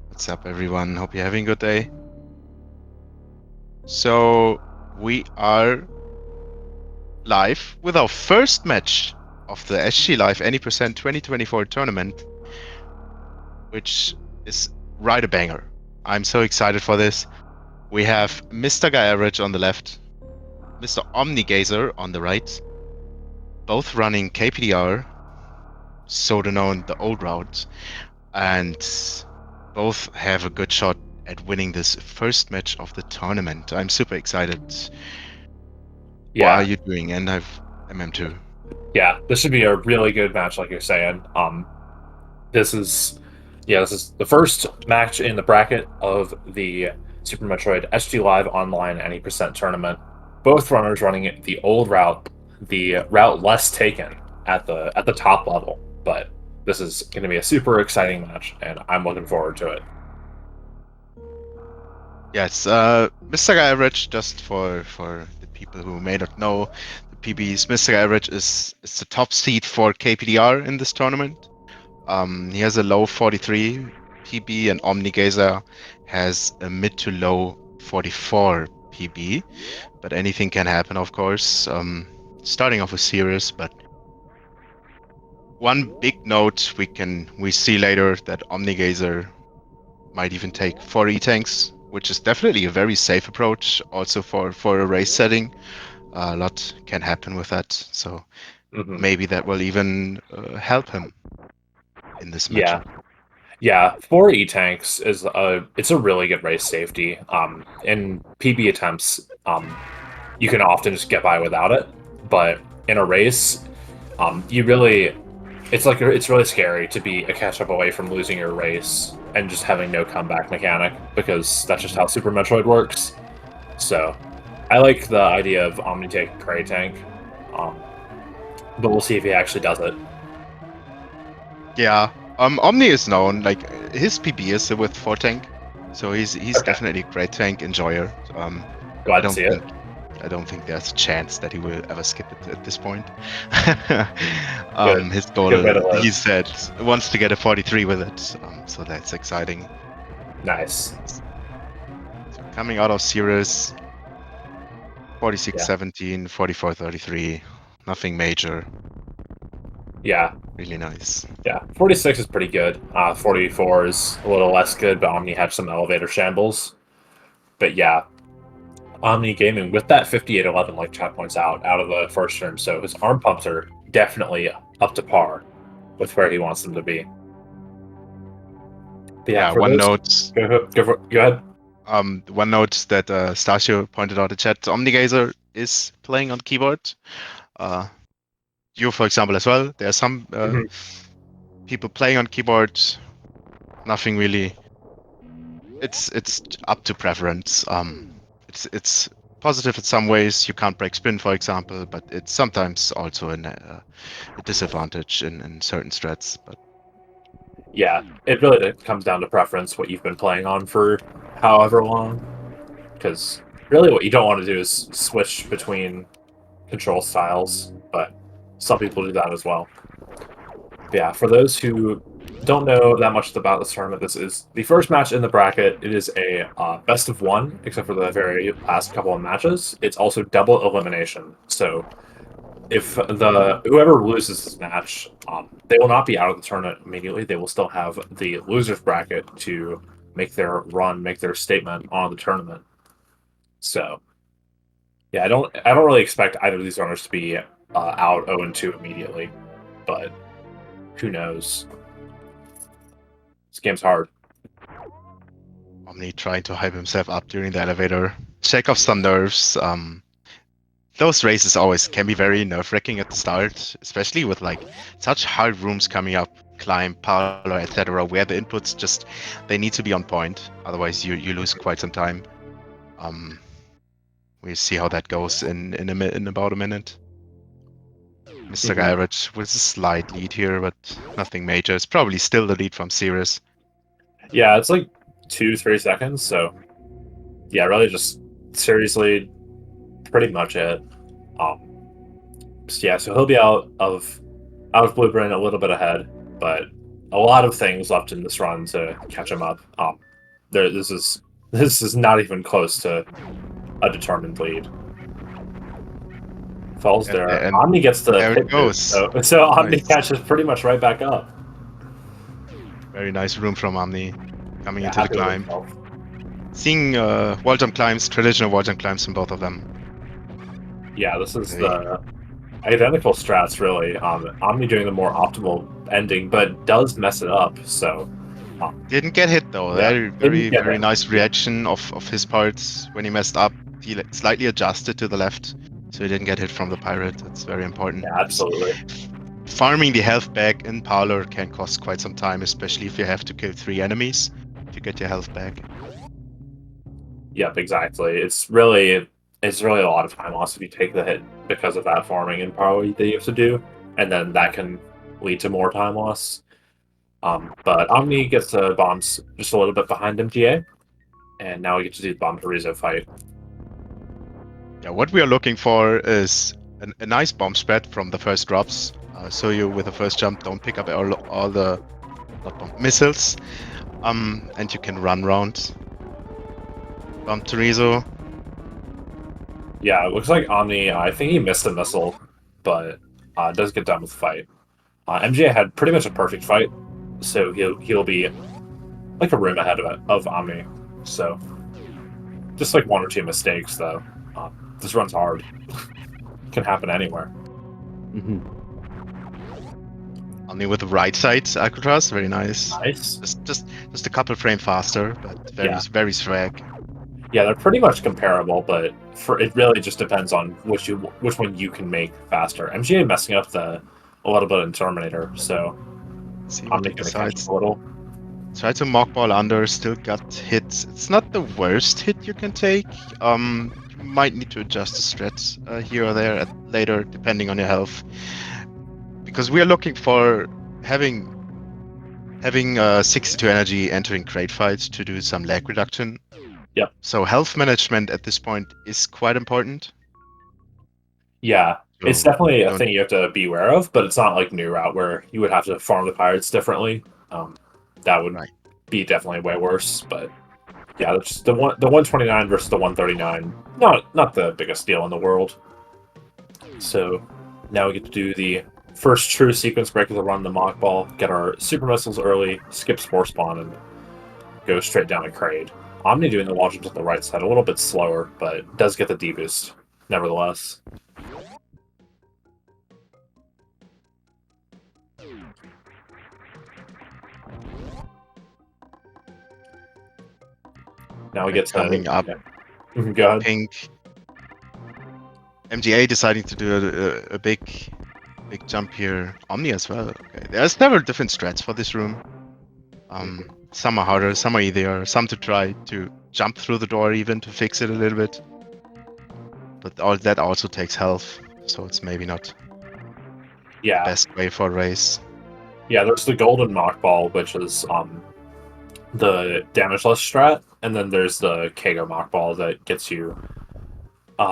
What's up, everyone? Hope you're having a good day. So, we are live with our first match of the SGLIVE Any Percent 2024 tournament, which is right a banger. I'm so excited for this. We have MrGuyAverage on the left, Mr. Omnigazer on the right, both running KPDR, so to known the old route, and both have a good shot at winning this first match of the tournament. I'm super excited. What are you doing? And I've MM2. Yeah, this should be a really good match, like you're saying. This is the first match in the bracket of the Super Metroid SGLIVE Online Any Percent tournament. Both runners running the old route, the route less taken at the top level. But this is going to be a super exciting match, and I'm looking forward to it. Yes, MrGuyAverage, just for the people who may not know the PBs, MrGuyAverage is the top seed for KPDR in this tournament. He has a low 43 PB, and omnigazer has a mid to low 44 PB. But anything can happen, of course. Starting off with serious, but one big note we see later that omnigazer might even take 4 E-tanks, which is definitely a very safe approach also for a race setting. A lot can happen with that, so maybe that will even help him in this matchup. Yeah, 4 E-tanks is it's a really good race safety. In PB attempts, you can often just get by without it, but in a race, it's really scary to be a catch-up away from losing your race and just having no comeback mechanic, because that's just how Super Metroid works. So, I like the idea of Omni taking Prey Tank, but we'll see if he actually does it. Yeah, Omni is known, like his PB is with 4 tank, so he's definitely a great tank enjoyer. Glad to see it. I don't think there's a chance that he will ever skip it at this point. His goal, he said, wants to get a 43 with it, so that's exciting. Nice. So coming out of series, 46-17, 44-33, nothing major. Yeah. Really nice. Yeah, 46 is pretty good. 44 is a little less good, but Omni had some elevator shambles. But yeah, Omni Gaming with that 58-11, like chat points out of the first turn, so his arm pumps are definitely up to par with where he wants them to be. But yeah, one note. Go ahead. One note that Stasio pointed out in chat: omnigazer is playing on keyboard. You, for example, as well. There are some people playing on keyboard. Nothing really. It's up to preference. It's positive in some ways. You can't break spin, for example, but it's sometimes also a disadvantage in certain strats. But yeah, it really comes down to preference, what you've been playing on for however long. Because really what you don't want to do is switch between control styles, but some people do that as well. But yeah, for those who don't know that much about this tournament, this is the first match in the bracket. It is a best of one, except for the very last couple of matches. It's also double elimination. So if whoever loses this match, they will not be out of the tournament immediately. They will still have the losers bracket to make their run, make their statement on the tournament. So yeah, I don't really expect either of these runners to be out 0-2 immediately, but who knows? This game's hard. Omni trying to hype himself up during the elevator. Check off some nerves. Those races always can be very nerve-wracking at the start, especially with like such hard rooms coming up, climb, parlor, etc., where the inputs just they need to be on point. Otherwise, you lose quite some time. We see how that goes in about a minute. MrGuyAverage with a slight lead here, but nothing major. It's probably still the lead from Sirius. Yeah, it's like 2-3 seconds. So yeah, really just seriously, pretty much it. So yeah, so he'll be out of Blueprint a little bit ahead, but a lot of things left in this run to catch him up. This is not even close to a determined lead. Falls there. And Omni gets the there it hit boost, goes. so Omni Nice. catches pretty much right back up. Very nice room from Omni coming Yeah, into the happy with climb. himself. Seeing wall jump climbs, traditional wall jump climbs from both of them. Yeah, this is Very- the identical strats, really. Omni doing the more optimal ending, but does mess it up, so... Didn't get hit though. Yeah, Very, didn't get very hit. nice reaction of his parts when he messed up. He slightly adjusted to the left, so he didn't get hit from the pirate. That's very important. Yeah, absolutely. Farming the health back in Parlor can cost quite some time, especially if you have to kill 3 enemies to get your health back. Yep, exactly. It's really a lot of time loss if you take the hit because of that farming and power that you have to do, and then that can lead to more time loss. But Omni gets the bombs just a little bit behind MGA, and now we get to do the Bomb Chorizo fight. Yeah, what we are looking for is a nice bomb spread from the first drops. So you, with the first jump, don't pick up all the not bomb, missiles, and you can run around. Bomb Chorizo. Yeah, it looks like Omni, I think he missed a missile, but does get done with the fight. MGA had pretty much a perfect fight, so he'll be like a room ahead of Omni. So just like 1 or 2 mistakes, though. This run's hard. Can happen anywhere. Omni with the right side Alcatraz, very nice. Nice. Just a couple frame faster, but very swag. Yeah, they're pretty much comparable, but it really just depends on which one you can make faster. MGA messing up a little bit in Terminator, so See I'm what he making a catch decides. a little. Try to mock ball under, still got hits. It's not the worst hit you can take. You might need to adjust the strats here or there later, depending on your health. Because we are looking for having 62 energy entering crate fights to do some lag reduction. Yep. So health management at this point is quite important. Yeah, So it's definitely a thing you have to be aware of, but it's not like New Route where you would have to farm the pirates differently. That would be definitely way worse. But yeah, that's the 129 versus the 139. Not the biggest deal in the world. So now we get to do the first true sequence break of the run, the mock ball, get our super missiles early, skip spore spawn, and go straight down a crate. Omni doing the wall jumps on the right side a little bit slower, but does get the D boost nevertheless. Now we get to coming up. Yeah. Go ahead. Pink. MGA deciding to do a big jump here. Omni as well. Okay. There's several different strats for this room. Some are harder, some are easier, some to try to jump through the door even to fix it a little bit. But all that also takes health, so it's maybe not the best way for a race. Yeah, there's the golden mock ball, which is the damageless strat, and then there's the Kago mock ball that gets you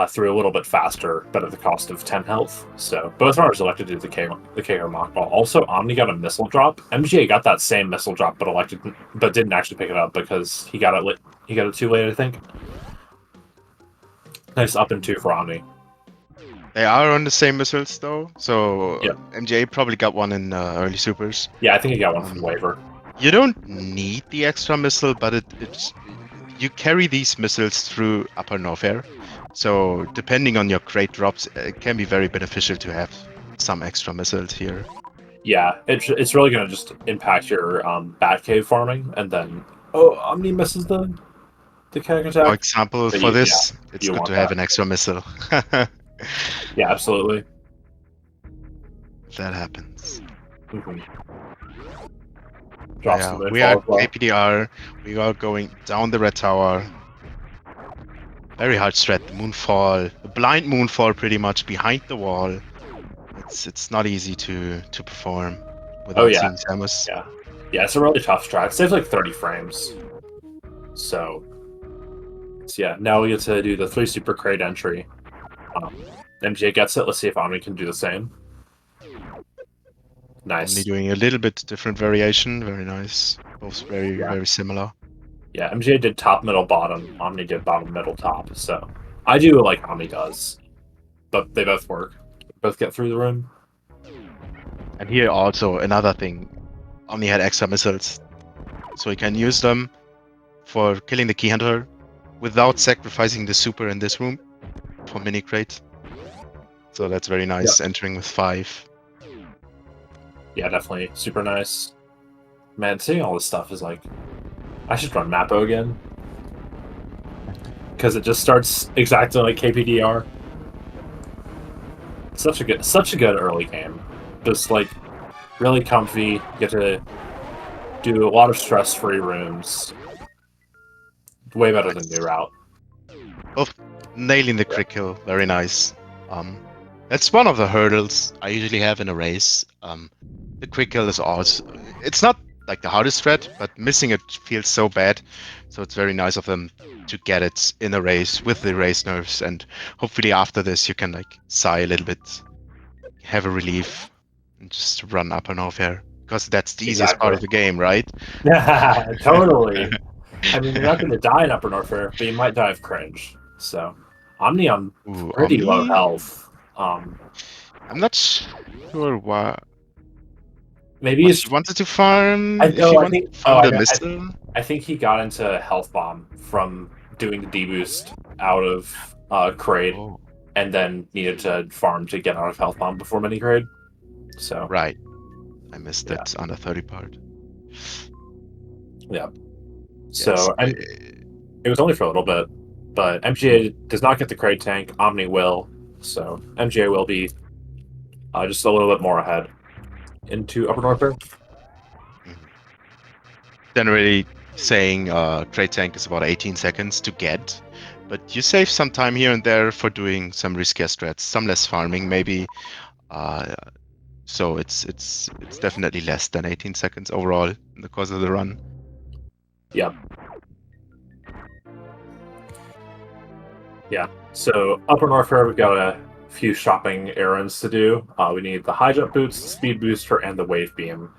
through a little bit faster, but at the cost of 10 health. So both runners elected to do the Kago mock ball. Also, Omni got a missile drop. MGA got that same missile drop, but didn't actually pick it up because he got it too late, I think. Nice up and 2 for Omni. They are on the same missiles though, so Yep. MGA probably got one in early supers. Yeah, I think he got one from waiver. You don't need the extra missile, but you carry these missiles through upper Norfair. So depending on your crate drops, it can be very beneficial to have some extra missiles here. Yeah, it's really going to just impact your Batcave farming, and then Omni misses the Keg attack. For example, for this, it's good to have an extra missile. Yeah, absolutely. That happens. Mm-hmm. Yeah, we are APDR. We are going down the red tower. Very hard strat. The moonfall, the blind moonfall, pretty much behind the wall. It's not easy to perform without seeing Samus. Yeah, it's a really tough strat. It saves like 30 frames. So yeah, now we get to do the 3 super crate entry. MJ gets it. Let's see if Omni can do the same. Nice. Only doing a little bit different variation. Very nice. Both very similar. Yeah, MGA did top, middle, bottom. Omni did bottom, middle, top. So I do like Omni does, but they both work. Both get through the room. And here also another thing. Omni had extra missiles, so he can use them for killing the key hunter without sacrificing the super in this room for mini crate. So that's very nice. Entering with 5. Yeah, definitely super nice. Man, seeing all this stuff is like, I should run Mappo again because it just starts exactly like KPDR. Such a good early game. Just like really comfy. You get to do a lot of stress-free rooms. Way better than New Route. Both nailing the crit kill, very nice. That's one of the hurdles I usually have in a race. The quick kill is also, it's not like the hardest threat, but missing it feels so bad. So it's very nice of them to get it in a race with the race nerfs, and hopefully after this you can like sigh a little bit, have a relief, and just run up and off here. Because that's the easiest part of the game, right? Totally. I mean, you're not going to die in Upper Norfair, but you might die of cringe. So, Omni on pretty low health. I'm not sure why. Maybe he wanted to farm. I think he got into health bomb from doing the deboost out of Kraid, and then needed to farm to get out of health bomb before mini Kraid. So right, I missed it on the 30 part. Yeah. So and it was only for a little bit, but MGA does not get the Kraid tank. Omni will, so MGA will be just a little bit more ahead into Upper Norfair. Generally saying Kraid tank is about 18 seconds to get, but you save some time here and there for doing some riskier strats, some less farming maybe. So it's definitely less than 18 seconds overall in the course of the run. Yep. Yeah. So Upper Norfair, we've got a few shopping errands to do. We need the high jump boots, the speed booster, and the wave beam.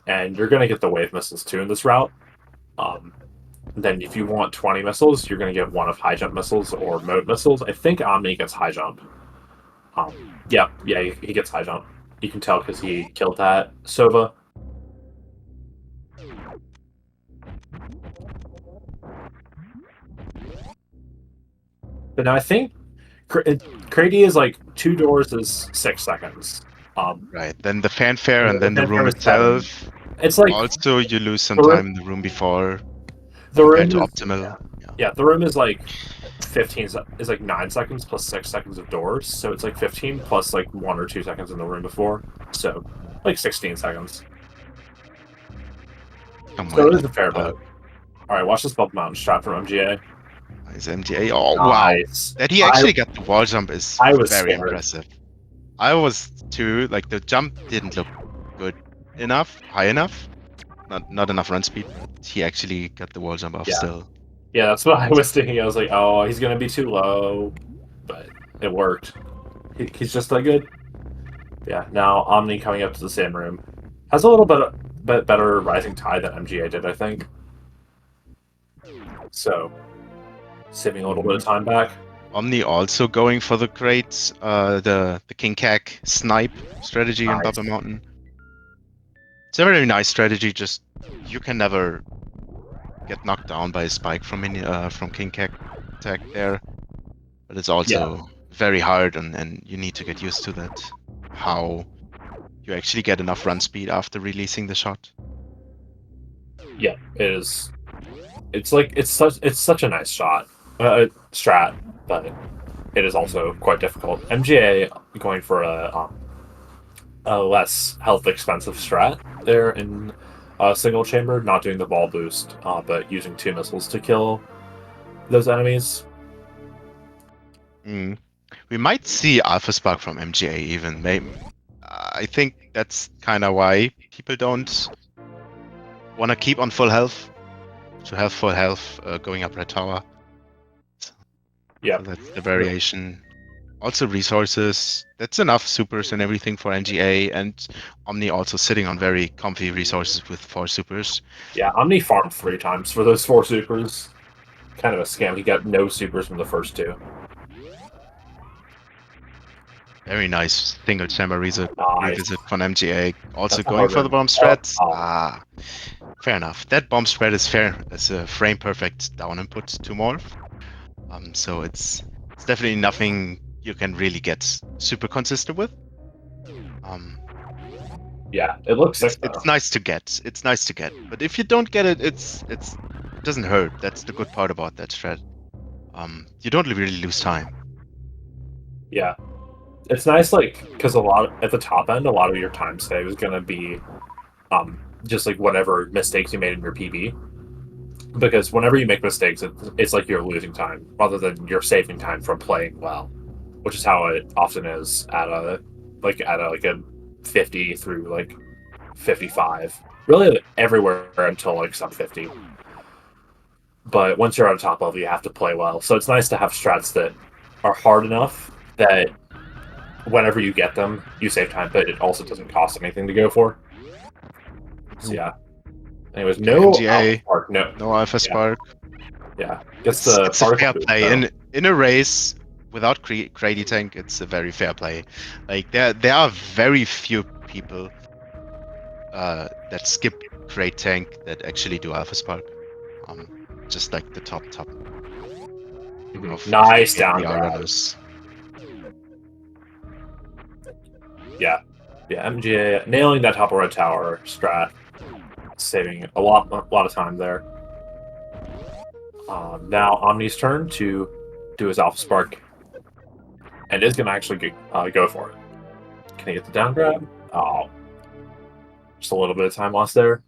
And you're going to get the wave missiles too in this route. Then if you want 20 missiles, you're going to get one of high jump missiles or mode missiles. I think Omni gets high jump. Yeah, he gets high jump. You can tell because he killed that Sova. But now I think Crady is like 2 doors is 6 seconds. Right. Then the fanfare and then the room itself. It's like also you lose some time in the room before. The room to optimal. Yeah, the room is like 15 is like 9 seconds plus 6 seconds of doors, so it's like 15 plus like 1 or 2 seconds in the room before, so like 16 seconds. So it is a fair bit. All right, watch this bump mountain shot from MGA. Nice MGA. Oh nice. Wow! That he actually got the wall jump is very impressive. I was too. Like the jump didn't look good enough, high enough. Not enough run speed. But he actually got the wall jump off still. Yeah, that's what I was thinking. I was like, oh, he's gonna be too low, but it worked. He's just that good. Yeah. Now Omni coming up to the same room has a little bit better rising tide than MGA did, I think. So saving a little bit of time back. Omni also going for the crates, the King Kak snipe strategy in Bubble Mountain. It's a very nice strategy. Just you can never get knocked down by a spike from King Kak attack there, but it's also very hard, and you need to get used to that. How you actually get enough run speed after releasing the shot. Yeah, it is. It's like it's such a nice shot, strat, but it is also quite difficult. MGA going for a less health expensive strat there in single chamber, not doing the ball boost, but using 2 missiles to kill those enemies. We might see Alpha Spark from MGA even. Maybe I think that's kind of why people don't want to keep on full health. To have full health going up Red Tower. Yeah, so that's the variation. Also resources. That's enough supers and everything for NGA, and Omni also sitting on very comfy resources with 4 supers. Yeah, Omni farmed 3 times for those 4 supers. Kind of a scam. He got no supers from the first 2. Very nice single chamber revisit Nice. from MGA. Also That's a going hard for the one. bomb spread. Oh. Fair enough. That bomb spread is fair. It's a frame perfect down input to morph. So it's definitely nothing you can really get super consistent with. Yeah, it looks sick though. It's nice to get. It's nice to get. But if you don't get it, it doesn't hurt. That's the good part about that strat. You don't really lose time. Yeah, it's nice, like, because at the top end, a lot of your time save is gonna be, just like whatever mistakes you made in your PB. Because whenever you make mistakes, it's like you're losing time rather than you're saving time from playing well, which is how it often is at a 50 through like 55. Really everywhere until like sub 50. But once you're at a top level, you have to play well. So it's nice to have strats that are hard enough that whenever you get them, you save time, but it also doesn't cost anything to go for. So yeah. Anyways, no MGA, Alpha Spark. No Alpha Spark. Yeah. It's a fair play. In a race without Grady Tank, it's a very fair play. Like there are very few people that skip Grade Tank that actually do Alpha Spark. Just like the top. Nice down grab. Yeah, MGA nailing that top red tower strat, saving a lot of time there. Now Omni's turn to do his Alpha Spark, and is gonna actually go for it. Can he get the down grab? Oh, just a little bit of time lost there.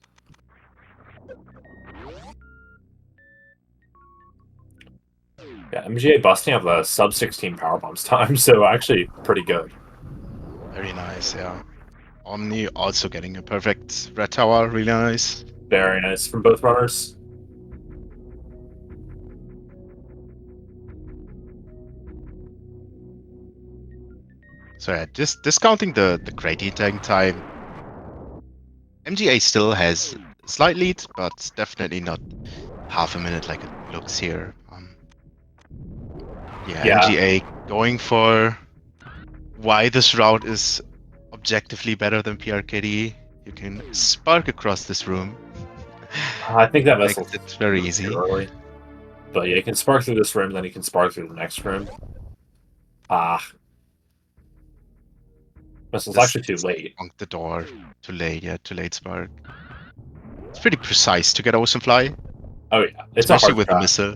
Yeah, MGA busting up the sub 16 power bombs time, so actually pretty good. Very nice, yeah. Omni also getting a perfect red tower, really nice. Very nice from both runners. So yeah, just discounting the Grady Tank time, MGA still has a slight lead, but definitely not half a minute like it looks here. Yeah, MGA going for why this route is objectively better than PRKD. You can spark across this room. I think that makes it very easy. Early. But yeah, you can spark through this room, then you can spark through the next room. Missile's actually too late. Bonk the door. Too late, yeah, too late spark. It's pretty precise to get Ocean Fly. Oh yeah, it's especially with the missile.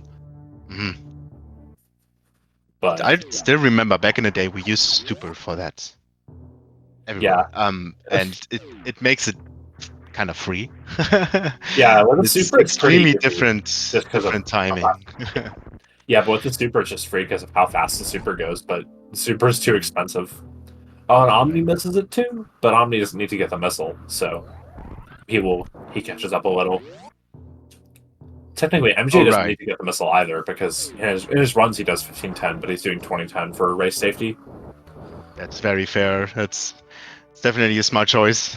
But I still remember back in the day we used super for that. Everywhere. Yeah. And it makes it kind of free. Yeah, with the super, it's extremely different timing. Yeah, but with the super, it's just free because of how fast the super goes. But the super is too expensive. Oh, and Omni misses it too, but Omni doesn't need to get the missile, so he catches up a little. Technically, MJ doesn't need to get the missile either, because in his runs he does 15-10, but he's doing 20-10 for race safety. That's very fair. It's definitely a smart choice.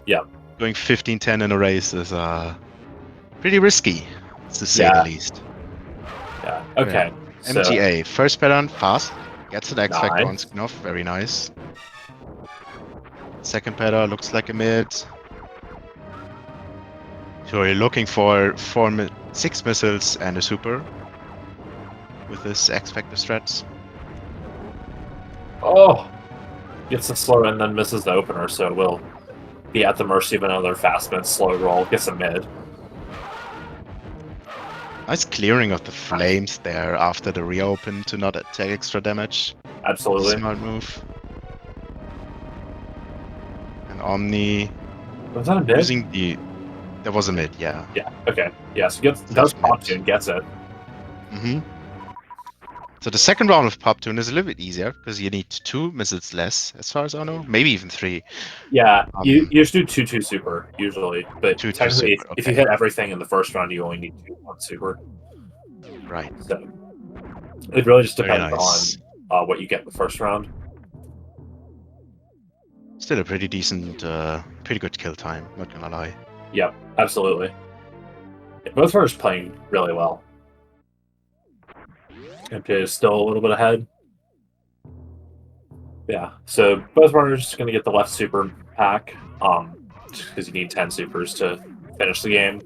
Yeah. Going 15-10 in a race is pretty risky, to say the least. Yeah, okay. Yeah. MGA, first pattern, fast. Gets an X Factor on Sknoff, very nice. Second pattern looks like a mid. So you're looking for 6 missiles and a super with this X Factor strats. Oh! Gets the slow and then misses the opener, so we'll be at the mercy of another fast mid slow roll. Gets a mid. Nice clearing of the flames there after the reopen to not take extra damage. Absolutely. Smart move. And Omni was that a mid? Using the... There was a mid, yeah. Yeah, okay. Yeah, so does Pop Tune, gets it. So the second round of Pop Tune is a little bit easier, because you need 2 missiles less, as far as I know. Maybe even 3. Yeah, you just do 2-2 super, usually. But technically, super, if you hit everything in the first round, you only need 2-1 super. Right. So it really just depends what you get in the first round. Still a pretty decent, pretty good kill time, not gonna lie. Yep, absolutely. Both runners playing really well. MJ is still a little bit ahead. Yeah, so both runners going to get the left super pack, because you need 10 supers to finish the game.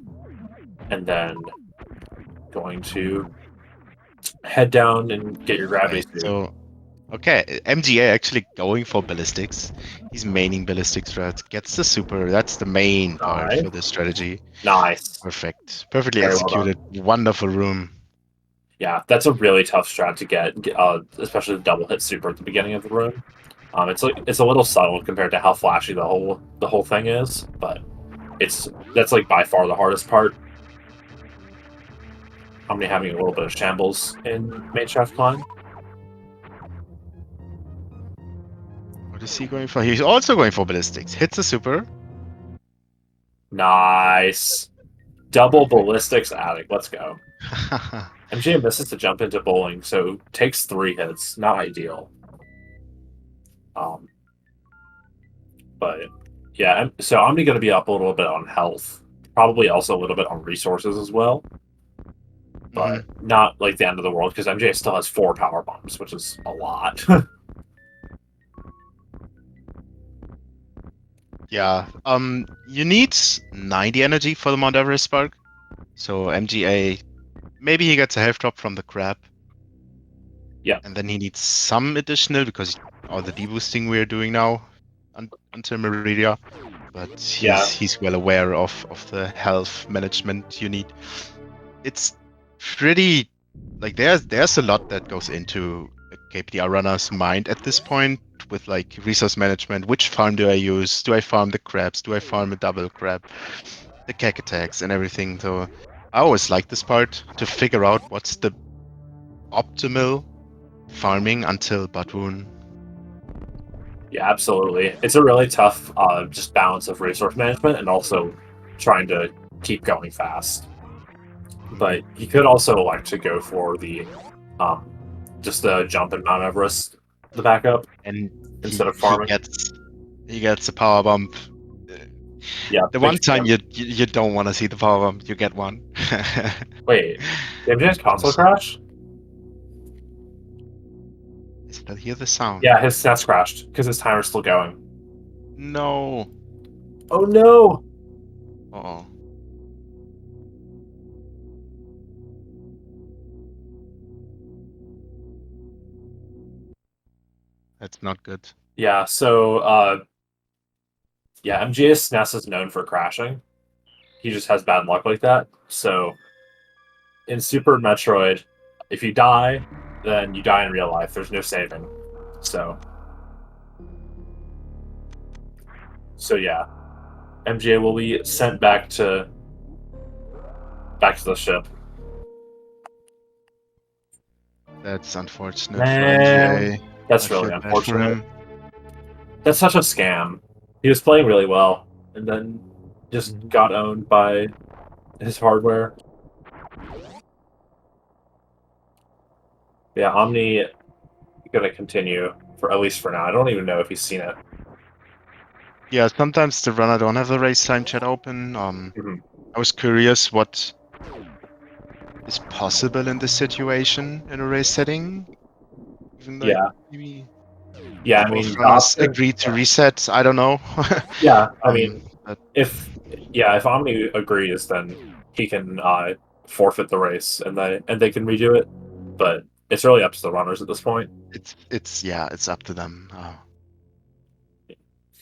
And then going to head down and get your gravity Wait, suit. so okay, MGA actually going for ballistics. He's maining ballistic strat, gets the super. That's the main part Nice. for this strategy. Nice. Perfect, perfectly Very well done. executed. Wonderful room. Yeah, that's a really tough strat to get, especially the double hit super at the beginning of the room. It's a little subtle compared to how flashy the whole thing is, but that's like by far the hardest part. Omni having a little bit of shambles in main shaft climb. What is he going for? He's also going for ballistics. Hits the super. Nice. Double ballistics addict. Let's go. MJ misses to jump into bowling, so takes 3 hits. Not ideal. But yeah, so Omni going to be up a little bit on health, probably also a little bit on resources as well, but not like the end of the world because MJ still has 4 power bombs, which is a lot. Yeah. You need 90 energy for the Mount Everest spark. So MGA, maybe he gets a health drop from the crab. Yeah. And then he needs some additional because all the deboosting we're doing now until Meridia. But he's well aware of the health management you need. It's pretty like there's a lot that goes into a KPDR runner's mind at this point with like resource management. Which farm do I use? Do I farm the crabs? Do I farm a double crab? The kek attacks and everything. So I always like this part to figure out what's the optimal farming until Batwoon. Yeah, absolutely. It's a really tough just balance of resource management and also trying to keep going fast. But he could also elect to go for the just the jump in Mount Everest, the backup, And instead of farming. He gets a power bump. Yeah. The one time you don't want to see the power bump, you get one. Wait, did MJ's console crash? I still hear the sound. Yeah, his SNES crashed because his timer's still going. No. Oh no! Oh. That's not good. Yeah, so yeah, MG's SNES is known for crashing. He just has bad luck like that. So in Super Metroid, if you die, then you die in real life. There's no saving. So yeah, MGA will be sent back to the ship. That's unfortunate Man, for MGA. That's I really feel bad for unfortunate. him. That's such a scam. He was playing really well, and then just got owned by his hardware. Yeah, Omni gonna continue for at least for now. I don't even know if he's seen it. Yeah, sometimes the runner don't have the race time chat open. I was curious what is possible in this situation in a race setting. Even like maybe I mean, both runners agree to reset. I don't know. Yeah, I mean, but if Omni agrees, then he can forfeit the race, and they can redo it. But it's really up to the runners at this point. it's up to them.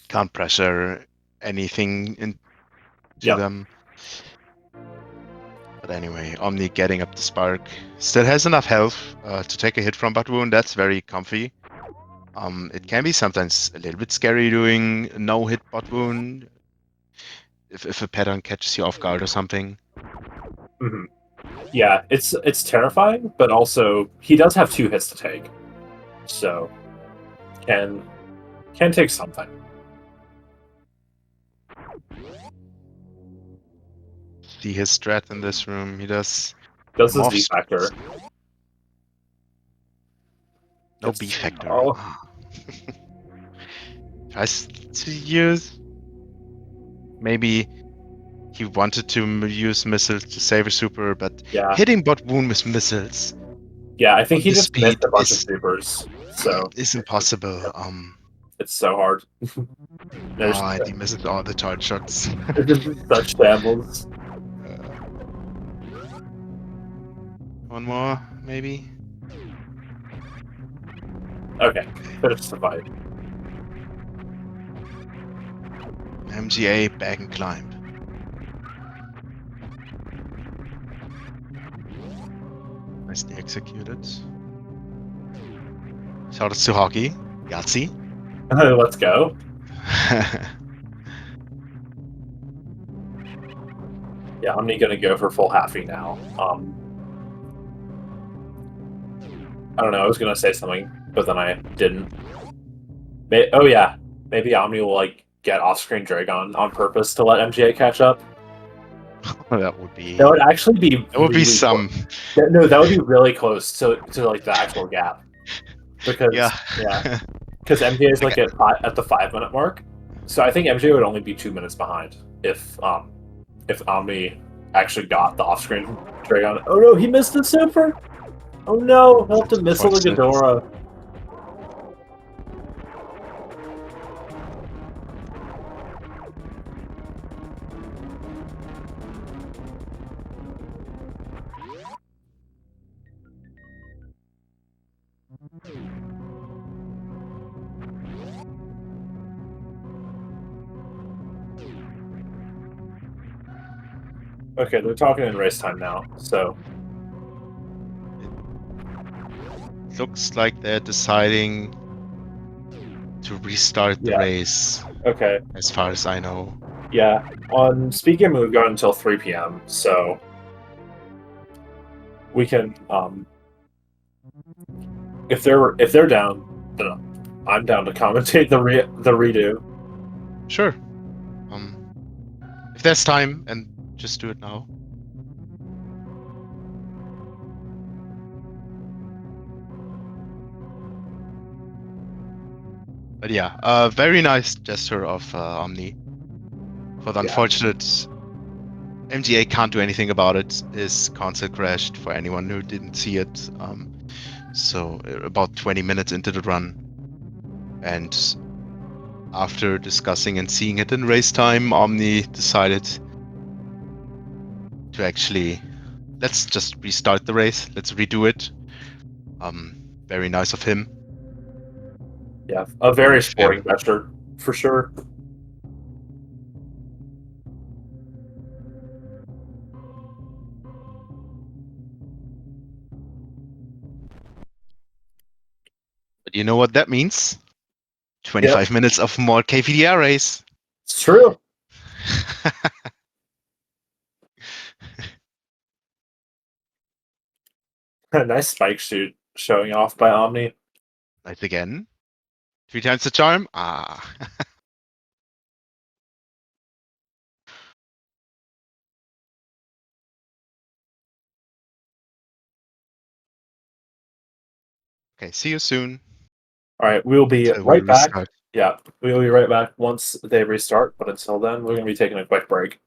Can't pressure anything into them. But anyway, Omni getting up the spark. Still has enough health to take a hit from Batwoon. That's very comfy. It can be sometimes a little bit scary doing no-hit Batwoon if a pattern catches you off guard or something. Mm-hmm. Yeah, it's terrifying, but also he does have 2 hits to take, so can take something. See his strat in this room. He does his Z factor. Nope. B factory. Oh. Tries to use. Maybe he wanted to use missiles to save a super, but Yeah. hitting bot wound with missiles Yeah, I think on he the just missed speed a bunch of is supers. So impossible. it's so hard. There's And he misses all the charge shots. such shambles. One more, maybe. Okay, finish the fight. MGA back and climbed. Nicely executed. Shout out to Hockey. Yahtzee. Let's go. Yeah, I'm gonna go for full halfie now. I don't know. I was gonna say something, but then I didn't. Oh yeah, maybe Omni will like get off-screen Dragon on purpose to let MGA catch up. That would be. That would actually be. That would be really some. No, that would be really close to like the actual gap. Because because MGA is like at the 5-minute mark. So I think MGA would only be 2 minutes behind if Omni actually got the off-screen Dragon. Oh no, he missed the super. Oh no, he'll have to missile the Ghidorah. Okay, they're talking in race time now, so. It looks like they're deciding to restart the race. Okay. As far as I know. Yeah. On Speedgaming, we've got until 3 p.m., so we can if they're down, then I'm down to commentate the redo. Sure. If there's time, and just do it now. But yeah, very nice gesture of Omni. For the unfortunate MGA can't do anything about it. His console crashed for anyone who didn't see it. So about 20 minutes into the run. And after discussing and seeing it in race time, Omni decided to actually, let's just restart the race. Let's redo it. Very nice of him. Yeah, a very sporting gesture, for sure. But you know what that means? 25 minutes of more KVDR race. It's true. Nice spike shoot showing off by Omni. Nice again. 3 times the charm. Ah. Okay, see you soon. All right, we'll be Until right back. Restart. Yeah, we'll be right back once they restart. But until then, we're going to be taking a quick break.